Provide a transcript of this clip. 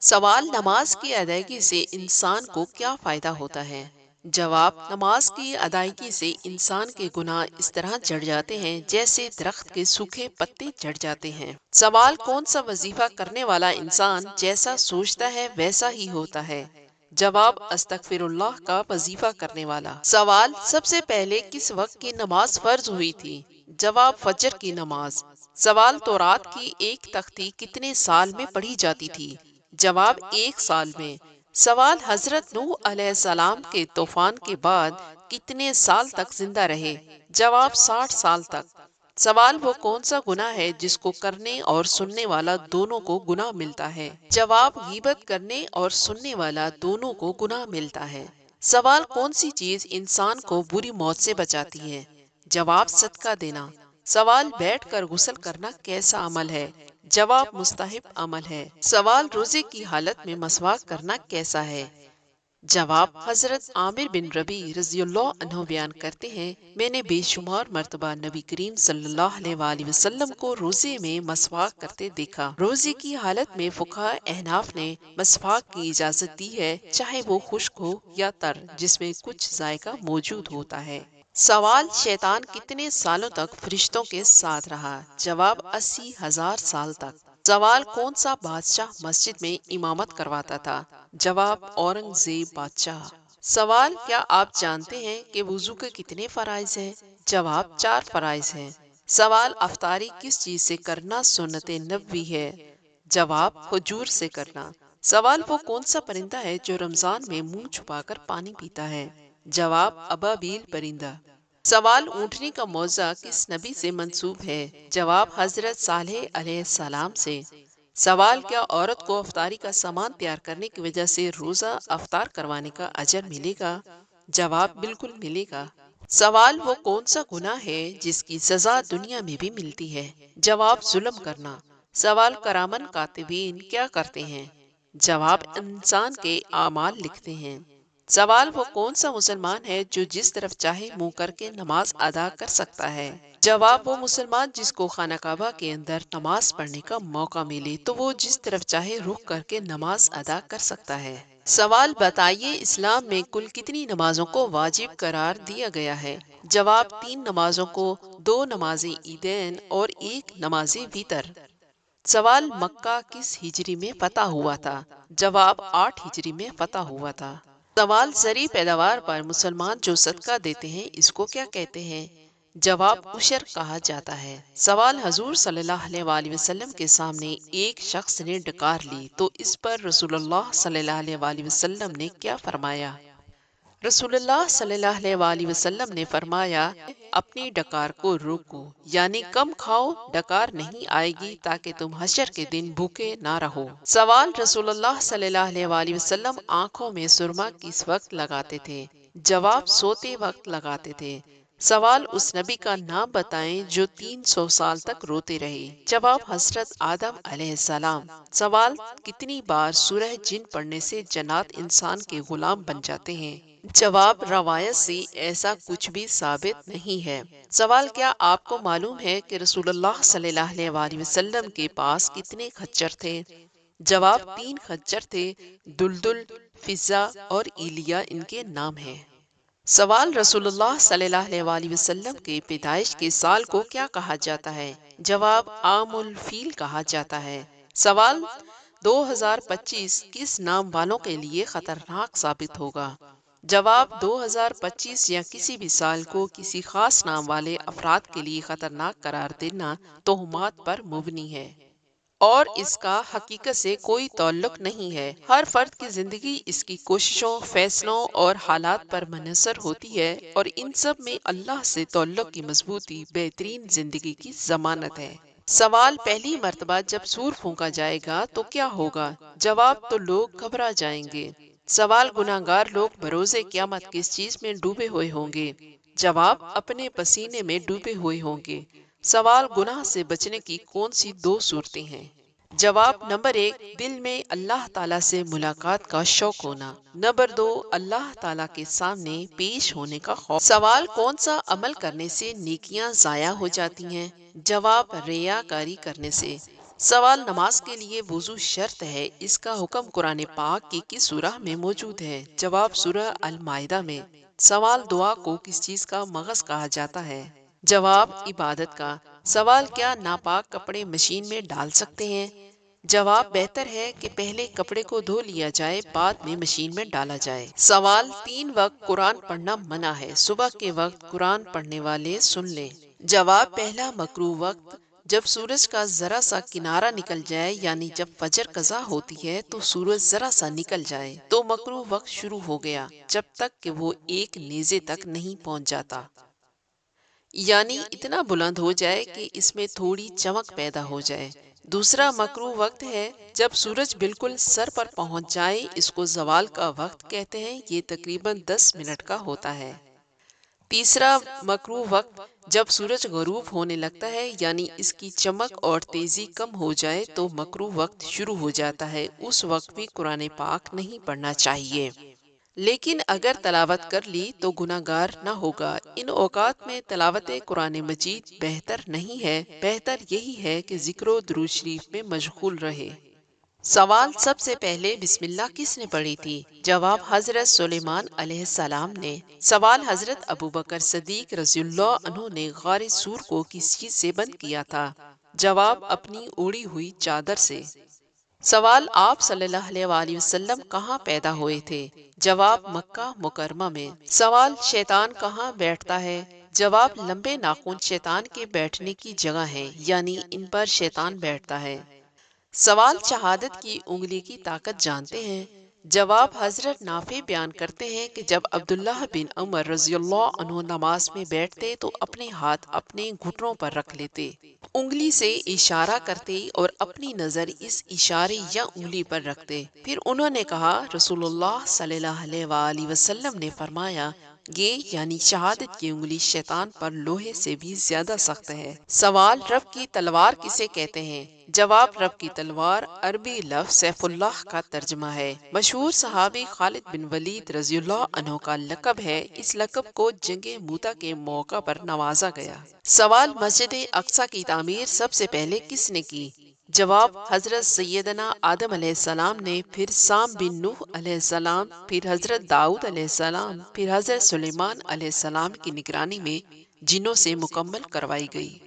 سوال: نماز کی ادائیگی سے انسان کو کیا فائدہ ہوتا ہے؟ جواب: نماز کی ادائیگی سے انسان کے گناہ اس طرح جھڑ جاتے ہیں جیسے درخت کے سوکھے پتے جھڑ جاتے ہیں۔ سوال: کون سا وظیفہ کرنے والا انسان جیسا سوچتا ہے ویسا ہی ہوتا ہے؟ جواب: استغفر اللہ کا وظیفہ کرنے والا۔ سوال: سب سے پہلے کس وقت کی نماز فرض ہوئی تھی؟ جواب: فجر کی نماز۔ سوال: تورات کی ایک تختی کتنے سال میں پڑھی جاتی تھی؟ جواب: 1 سال میں۔ سوال: حضرت نوح علیہ السلام کے طوفان کے بعد کتنے سال تک زندہ رہے؟ جواب: 60 سال تک۔ سوال: وہ کون سا گناہ ہے جس کو کرنے اور سننے والا دونوں کو گناہ ملتا ہے؟ جواب: غیبت کرنے اور سننے والا دونوں کو گناہ ملتا ہے۔ سوال: کون سی چیز انسان کو بری موت سے بچاتی ہے؟ جواب: صدقہ دینا۔ سوال: بیٹھ کر غسل کرنا کیسا عمل ہے؟ جواب: مستحب عمل ہے۔ سوال: روزے کی حالت میں مسواک کرنا کیسا ہے؟ جواب: حضرت عامر بن ربیع رضی اللہ عنہ بیان کرتے ہیں، میں نے بے شمار مرتبہ نبی کریم صلی اللہ علیہ وآلہ وسلم کو روزے میں مسواک کرتے دیکھا۔ روزے کی حالت میں فقہاء احناف نے مسواک کی اجازت دی ہے، چاہے وہ خشک ہو یا تر، جس میں کچھ ذائقہ موجود ہوتا ہے۔ سوال: شیطان کتنے سالوں تک فرشتوں کے ساتھ رہا؟ جواب: 80,000 سال تک۔ سوال: کون سا بادشاہ مسجد میں امامت کرواتا تھا؟ جواب: اورنگزیب بادشاہ۔ سوال: کیا آپ جانتے ہیں کہ وضو کے کتنے فرائض ہیں؟ جواب: 4 فرائض ہیں۔ سوال: افطاری کس چیز سے کرنا سنت نبوی ہے؟ جواب: کھجور سے کرنا۔ سوال: وہ کون سا پرندہ ہے جو رمضان میں منہ چھپا کر پانی پیتا ہے؟ جواب: ابابیل پرندہ۔ سوال: اونٹنی کا موضع کس نبی سے منسوب ہے؟ جواب: حضرت صالح علیہ السلام سے۔ سوال: کیا عورت کو افطاری کا سامان تیار کرنے کی وجہ سے روزہ افطار کروانے کا اجر ملے گا؟ جواب: بالکل ملے گا۔ سوال: وہ کون سا گناہ ہے جس کی سزا دنیا میں بھی ملتی ہے؟ جواب: ظلم کرنا۔ سوال: کرامن کاتبین کیا کرتے ہیں؟ جواب: انسان کے اعمال لکھتے ہیں۔ سوال: وہ کون سا مسلمان ہے جو جس طرف چاہے منہ کر کے نماز ادا کر سکتا ہے؟ جواب: وہ مسلمان جس کو خانہ کعبہ کے اندر نماز پڑھنے کا موقع ملے تو وہ جس طرف چاہے رخ کر کے نماز ادا کر سکتا ہے۔ سوال: بتائیے، اسلام میں کل کتنی نمازوں کو واجب قرار دیا گیا ہے؟ جواب: 3 نمازوں کو، 2 نمازیں عیدین اور 1 نماز وتر۔ سوال: مکہ کس ہجری میں فتح ہوا تھا؟ جواب: 8 ہجری میں فتح ہوا تھا۔ سوال: زرعی پیداوار پر مسلمان جو صدقہ دیتے ہیں اس کو کیا کہتے ہیں؟ جواب: عشر کہا جاتا ہے۔ سوال: حضور صلی اللہ علیہ وآلہ وسلم کے سامنے ایک شخص نے ڈکار لی تو اس پر رسول اللہ صلی اللہ علیہ وآلہ وسلم نے کیا فرمایا؟ رسول اللہ صلی اللہ علیہ وآلہ وسلم نے فرمایا، اپنی ڈکار کو روکو، یعنی کم کھاؤ، ڈکار نہیں آئے گی تاکہ تم حشر کے دن بھوکے نہ رہو۔ سوال: رسول اللہ صلی اللہ علیہ وآلہ وسلم آنکھوں میں سرما کس وقت لگاتے تھے؟ جواب: سوتے وقت لگاتے تھے۔ سوال: اس نبی کا نام بتائیں جو 300 سال تک روتے رہے؟ جواب: حضرت آدم علیہ السلام۔ سوال: کتنی بار سورہ جن پڑھنے سے جنات انسان کے غلام بن جاتے ہیں؟ جواب: روایت سے ایسا کچھ بھی ثابت نہیں ہے۔ سوال: کیا آپ کو معلوم ہے کہ رسول اللہ صلی اللہ علیہ وآلہ وسلم کے پاس کتنے خچر تھے؟ جواب: 3 خچر تھے، دلدل، فضہ اور ایلیا ان کے نام ہیں۔ سوال: رسول اللہ صلی اللہ علیہ وآلہ وسلم کے پیدائش کے سال کو کیا کہا جاتا ہے؟ جواب: عام الفیل کہا جاتا ہے۔ سوال: 2025 کس نام والوں کے لیے خطرناک ثابت ہوگا؟ جواب: 2025 یا کسی بھی سال کو کسی خاص نام والے افراد کے لیے خطرناک قرار دینا توہمات پر مبنی ہے اور اس کا حقیقت سے کوئی تعلق نہیں ہے۔ ہر فرد کی زندگی اس کی کوششوں، فیصلوں اور حالات پر منحصر ہوتی ہے اور ان سب میں اللہ سے تعلق کی مضبوطی بہترین زندگی کی ضمانت ہے۔ سوال: پہلی مرتبہ جب سور پھونکا جائے گا تو کیا ہوگا؟ جواب: تو لوگ گھبرا جائیں گے۔ سوال: گناہگار لوگ بروز قیامت کس چیز میں ڈوبے ہوئے ہوں گے؟ جواب: اپنے پسینے میں ڈوبے ہوئے ہوں گے۔ سوال: گناہ سے بچنے کی کون سی 2 صورتیں ہیں؟ جواب: نمبر 1، دل میں اللہ تعالیٰ سے ملاقات کا شوق ہونا۔ نمبر 2، اللہ تعالیٰ کے سامنے پیش ہونے کا خوف۔ سوال: کون سا عمل کرنے سے نیکیاں ضائع ہو جاتی ہیں؟ جواب: ریاکاری کرنے سے۔ سوال نماز کے لیے وضو شرط ہے، اس کا حکم قرآن پاک کی کس سورہ میں موجود ہے؟ جواب سورہ المائدہ میں۔ سوال دعا کو کس چیز کا مغز کہا جاتا ہے؟ جواب عبادت کا۔ سوال کیا ناپاک کپڑے مشین میں ڈال سکتے ہیں؟ جواب بہتر ہے کہ پہلے کپڑے کو دھو لیا جائے، بعد میں مشین میں ڈالا جائے۔ سوال 3 وقت قرآن پڑھنا منع ہے، صبح کے وقت قرآن پڑھنے والے سن لیں۔ جواب پہلا مکروہ وقت جب سورج کا ذرا سا کنارہ نکل جائے، یعنی جب فجر قضا ہوتی ہے تو سورج ذرا سا نکل جائے تو مکروہ وقت شروع ہو گیا، جب تک کہ وہ ایک نیزے تک نہیں پہنچ جاتا، یعنی اتنا بلند ہو جائے کہ اس میں تھوڑی چمک پیدا ہو جائے۔ دوسرا مکروہ وقت ہے جب سورج بالکل سر پر پہنچ جائے، اس کو زوال کا وقت کہتے ہیں، یہ تقریباً 10 منٹ کا ہوتا ہے۔ تیسرا مکروہ وقت جب سورج غروب ہونے لگتا ہے، یعنی اس کی چمک اور تیزی کم ہو جائے تو مکروہ وقت شروع ہو جاتا ہے، اس وقت بھی قرآن پاک نہیں پڑھنا چاہیے، لیکن اگر تلاوت کر لی تو گناہ گار نہ ہوگا۔ ان اوقات میں تلاوت قرآن مجید بہتر نہیں ہے، بہتر یہی ہے کہ ذکر و درود شریف میں مشغول رہے۔ سوال سب سے پہلے بسم اللہ کس نے پڑھی تھی؟ جواب حضرت سلیمان علیہ السلام نے۔ سوال حضرت ابوبکر صدیق رضی اللہ عنہ نے غار سور کو کس چیز سے بند کیا تھا؟ جواب اپنی اوڑھی ہوئی چادر سے۔ سوال آپ صلی اللہ علیہ وآلہ وسلم کہاں پیدا ہوئے تھے؟ جواب مکہ مکرمہ میں۔ سوال شیطان کہاں بیٹھتا ہے؟ جواب لمبے ناخن شیطان کے بیٹھنے کی جگہ ہیں، یعنی ان پر شیطان بیٹھتا ہے۔ سوال شہادت کی انگلی کی طاقت جانتے ہیں؟ جواب حضرت نافع بیان کرتے ہیں کہ جب عبداللہ بن عمر رضی اللہ عنہ نماز میں بیٹھتے تو اپنے ہاتھ اپنے گھٹنوں پر رکھ لیتے، انگلی سے اشارہ کرتے اور اپنی نظر اس اشارے یا انگلی پر رکھتے، پھر انہوں نے کہا رسول اللہ صلی اللہ علیہ وآلہ وسلم نے فرمایا یہ یعنی شہادت کی انگلی شیطان پر لوہے سے بھی زیادہ سخت ہے۔ سوال رب کی تلوار کسے کہتے ہیں؟ جواب رب کی تلوار عربی لفظ سیف اللہ کا ترجمہ ہے، مشہور صحابی خالد بن ولید رضی اللہ عنہ کا لقب ہے، اس لقب کو جنگ موتا کے موقع پر نوازا گیا۔ سوال مسجد اقصی کی تعمیر سب سے پہلے کس نے کی؟ جواب حضرت سیدنا آدم علیہ السلام نے، پھر سام بن نوح علیہ السلام، پھر حضرت داؤد علیہ السلام، پھر حضرت سلیمان علیہ السلام کی نگرانی میں جنوں سے مکمل کروائی گئی۔